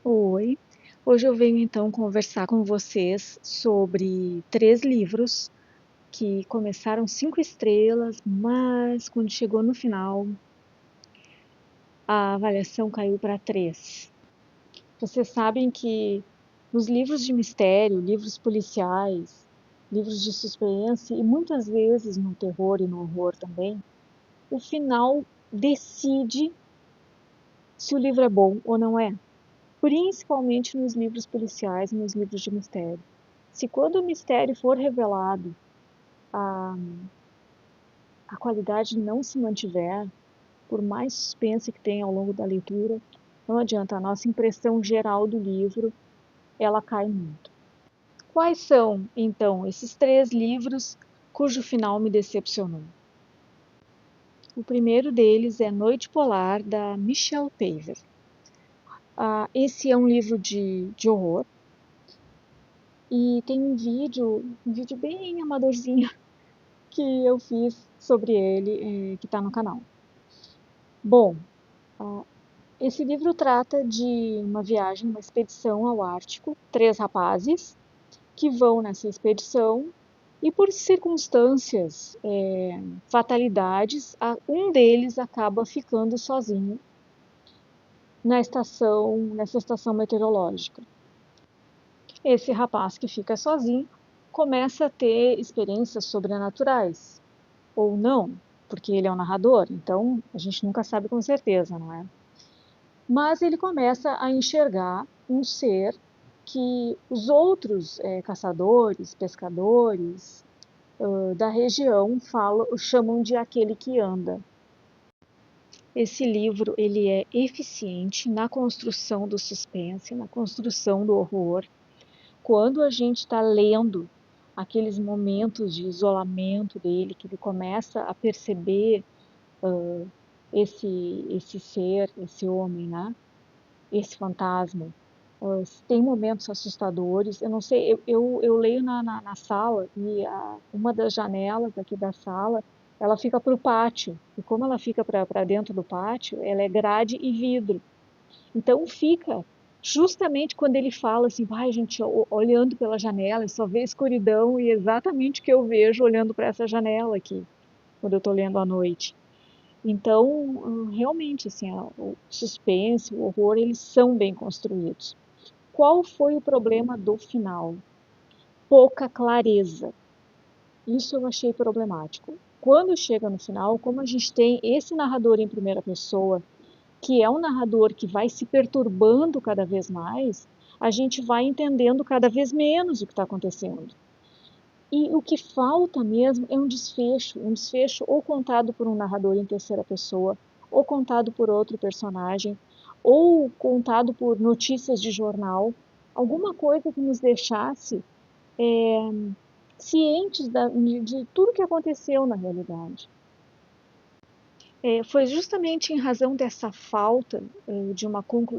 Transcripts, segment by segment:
Oi, hoje eu venho então conversar com vocês sobre 3 livros que começaram 5 estrelas, mas quando chegou no final a avaliação caiu para 3. Vocês sabem que nos livros de mistério, livros policiais, livros de suspense e muitas vezes no terror e no horror também, o final decide se o livro é bom ou não é. Principalmente nos livros policiais e nos livros de mistério. Se quando o mistério for revelado, a, a qualidade não se mantiver, por mais suspense que tenha ao longo da leitura, não adianta, a nossa impressão geral do livro, ela cai muito. Quais são, então, esses 3 livros cujo final me decepcionou? O primeiro deles é Noite Polar, da Michelle Paver. Esse é um livro de horror, e tem um vídeo bem amadorzinho que eu fiz sobre ele, que está no canal. Bom, ah, esse livro trata de uma viagem, uma expedição ao Ártico, 3 rapazes que vão nessa expedição e por circunstâncias, fatalidades, um deles acaba ficando sozinho nessa estação meteorológica. Esse rapaz que fica sozinho começa a ter experiências sobrenaturais, ou não, porque ele é o narrador, então a gente nunca sabe com certeza, não é? Mas ele começa a enxergar um ser que os outros caçadores, pescadores da região chamam de aquele que anda. Esse livro ele é eficiente na construção do suspense, na construção do horror. Quando a gente está lendo aqueles momentos de isolamento dele, que ele começa a perceber esse ser, esse homem, né? Esse fantasma. Tem momentos assustadores. Eu não sei, eu leio na sala e uma das janelas aqui da sala, ela fica para o pátio. E como ela fica para dentro do pátio, ela é grade e vidro. Então fica justamente quando ele fala assim, vai gente, olhando pela janela, só vê escuridão e exatamente o que eu vejo olhando para essa janela aqui, quando eu estou lendo à noite. Então, realmente, assim, o suspense, o horror, eles são bem construídos. Qual foi o problema do final? Pouca clareza. Isso eu achei problemático. Quando chega no final, como a gente tem esse narrador em primeira pessoa, que é um narrador que vai se perturbando cada vez mais, a gente vai entendendo cada vez menos o que está acontecendo. E o que falta mesmo é um desfecho ou contado por um narrador em terceira pessoa, ou contado por outro personagem, ou contado por notícias de jornal, alguma coisa que nos deixasse cientes de tudo que aconteceu na realidade. Foi justamente em razão dessa falta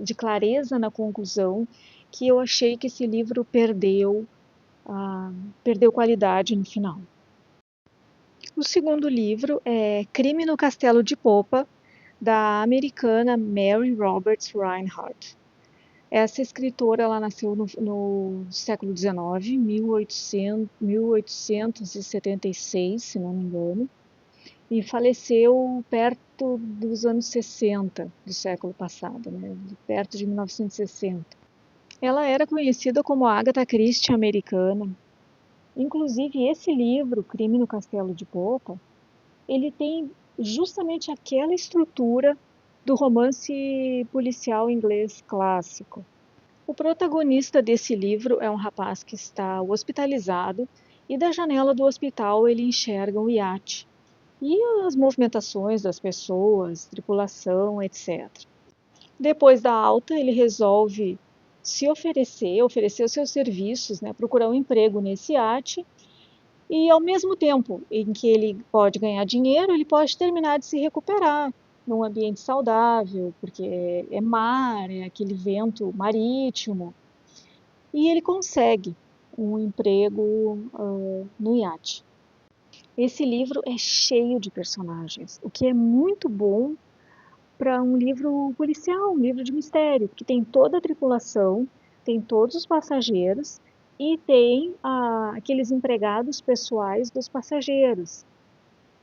de clareza na conclusão que eu achei que esse livro perdeu qualidade no final. O segundo livro é Crime no Castelo de Popa, da americana Mary Roberts Rinehart. Essa escritora ela nasceu no século XIX, 1876, se não me engano, e faleceu perto dos anos 60 do século passado, né? Perto de 1960. Ela era conhecida como a Agatha Christie americana. Inclusive, esse livro, Crime no Castelo de Popa, ele tem justamente aquela estrutura do romance policial inglês clássico. O protagonista desse livro é um rapaz que está hospitalizado e da janela do hospital ele enxerga um iate e as movimentações das pessoas, tripulação, etc. Depois da alta, ele resolve oferecer os seus serviços, né, procurar um emprego nesse iate e ao mesmo tempo em que ele pode ganhar dinheiro, ele pode terminar de se recuperar num ambiente saudável, porque é mar, é aquele vento marítimo, e ele consegue um emprego no iate. Esse livro é cheio de personagens, o que é muito bom para um livro policial, um livro de mistério, que tem toda a tripulação, tem todos os passageiros e tem aqueles empregados pessoais dos passageiros.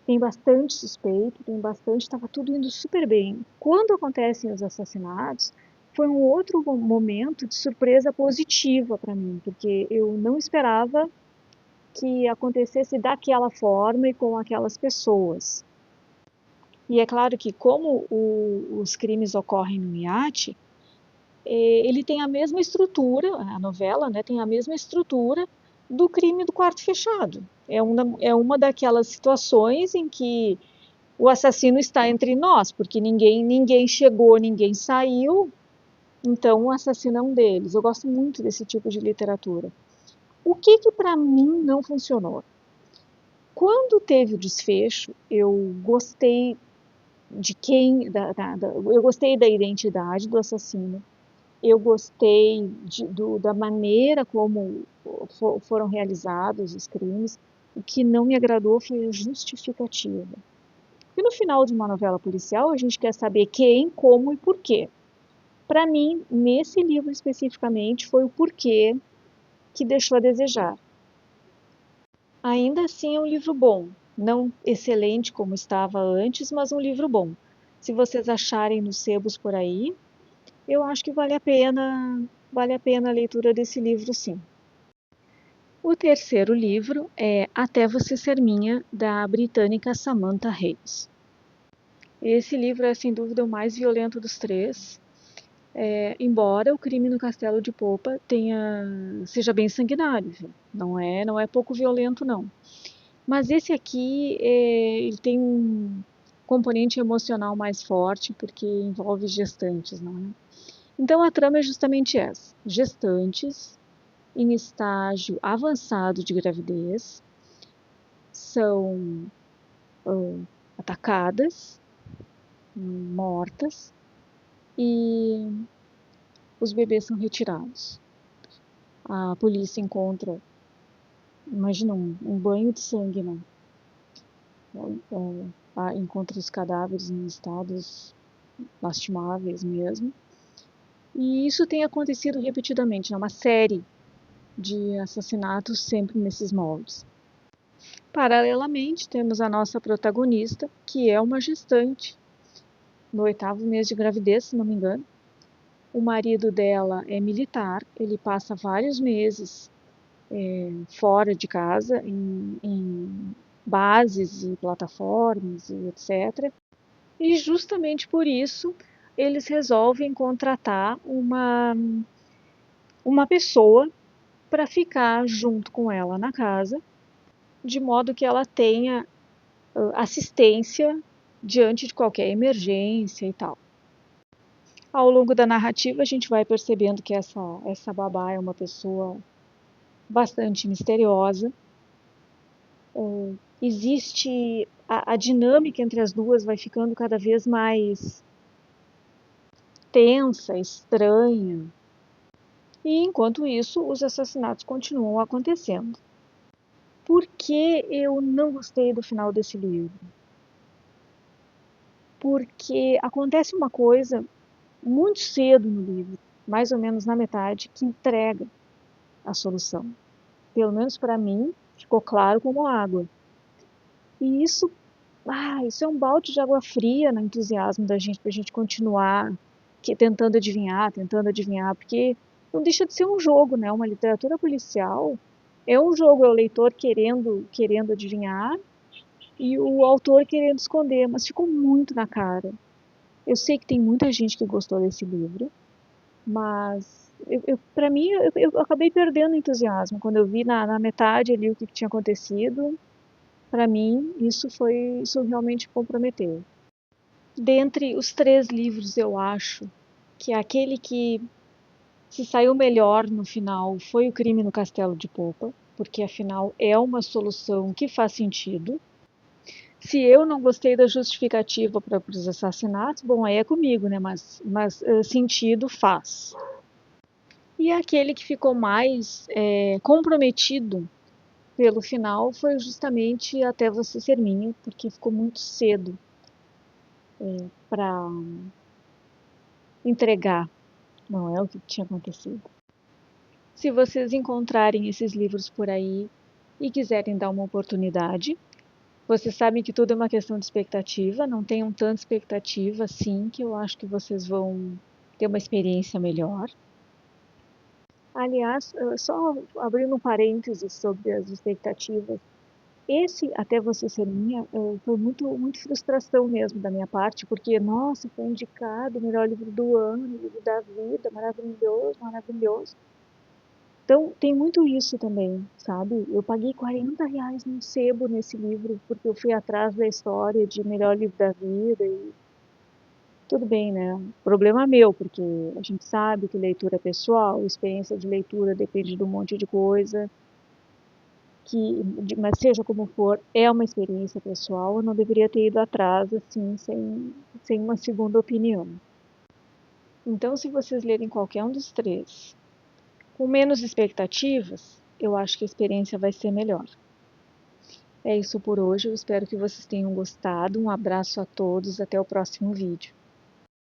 Tem bastante suspeito, tem bastante, estava tudo indo super bem. Quando acontecem os assassinatos, foi um outro momento de surpresa positiva para mim, porque eu não esperava que acontecesse daquela forma e com aquelas pessoas. E é claro que, como os crimes ocorrem no iate, ele tem a mesma estrutura, a novela, né, tem a mesma estrutura do crime do quarto fechado. É uma daquelas situações em que o assassino está entre nós, porque ninguém chegou, ninguém saiu, então o assassino é um deles. Eu gosto muito desse tipo de literatura. O que para mim não funcionou? Quando teve o desfecho, eu gostei de eu gostei da identidade do assassino, eu gostei da maneira como foram realizados os crimes. O que não me agradou foi a justificativa. Porque no final de uma novela policial, a gente quer saber quem, como e por quê. Para mim, nesse livro especificamente, foi o porquê que deixou a desejar. Ainda assim é um livro bom, não excelente como estava antes, mas um livro bom. Se vocês acharem nos sebos por aí, eu acho que vale a pena a leitura desse livro, sim. O terceiro livro é Até Você Ser Minha, da britânica Samantha Hayes. Esse livro é, sem dúvida, o mais violento dos três, embora o Crime no Castelo de Popa seja bem sanguinário, viu? Não é pouco violento, não. Mas esse aqui, ele tem um componente emocional mais forte, porque envolve gestantes, não é? Então a trama é justamente essa: gestantes em estágio avançado de gravidez são atacadas, mortas, e os bebês são retirados. A polícia encontra, imagina, um banho de sangue, né? Encontra os cadáveres em estados lastimáveis mesmo. E isso tem acontecido repetidamente, é uma série de assassinatos sempre nesses moldes. Paralelamente, temos a nossa protagonista, que é uma gestante, no 8º mês de gravidez, se não me engano. O marido dela é militar, ele passa vários meses fora de casa, em bases e plataformas e etc. E justamente por isso eles resolvem contratar uma pessoa para ficar junto com ela na casa, de modo que ela tenha assistência diante de qualquer emergência e tal. Ao longo da narrativa, a gente vai percebendo que essa babá é uma pessoa bastante misteriosa. Existe a dinâmica entre as duas vai ficando cada vez mais tensa, estranha. E enquanto isso, os assassinatos continuam acontecendo. Por que eu não gostei do final desse livro? Porque acontece uma coisa muito cedo no livro, mais ou menos na metade, que entrega a solução. Pelo menos para mim, ficou claro como água. E isso é um balde de água fria no entusiasmo da gente, para a gente continuar tentando adivinhar, porque não deixa de ser um jogo, né? Uma literatura policial é um jogo, é o leitor querendo adivinhar e o autor querendo esconder, mas ficou muito na cara. Eu sei que tem muita gente que gostou desse livro, mas para mim, eu acabei perdendo o entusiasmo quando eu vi na metade ali o que tinha acontecido. Para mim, isso realmente comprometeu. Dentre os 3 livros, eu acho que aquele que se saiu melhor no final foi O Crime no Castelo de Popa, porque afinal é uma solução que faz sentido. Se eu não gostei da justificativa para os assassinatos, bom, aí é comigo, né? Mas sentido faz. E aquele que ficou mais comprometido pelo final foi justamente Até Você Ser Minha, porque ficou muito cedo para entregar. Não é o que tinha acontecido. Se vocês encontrarem esses livros por aí e quiserem dar uma oportunidade, vocês sabem que tudo é uma questão de expectativa, não tenham tanta expectativa assim, que eu acho que vocês vão ter uma experiência melhor. Aliás, só abrindo um parênteses sobre as expectativas, esse Até Você Ser Minha foi muito frustração mesmo da minha parte, porque, nossa, foi indicado o melhor livro do ano, livro da vida, maravilhoso, maravilhoso. Então, tem muito isso também, sabe? Eu paguei R$ 40 num sebo nesse livro, porque eu fui atrás da história de melhor livro da vida e tudo bem, né? Problema meu, porque a gente sabe que leitura é pessoal, experiência de leitura depende de um monte de coisa, mas seja como for, é uma experiência pessoal, eu não deveria ter ido atrás, assim, sem uma segunda opinião. Então, se vocês lerem qualquer um dos três, com menos expectativas, eu acho que a experiência vai ser melhor. É isso por hoje, eu espero que vocês tenham gostado. Um abraço a todos, até o próximo vídeo.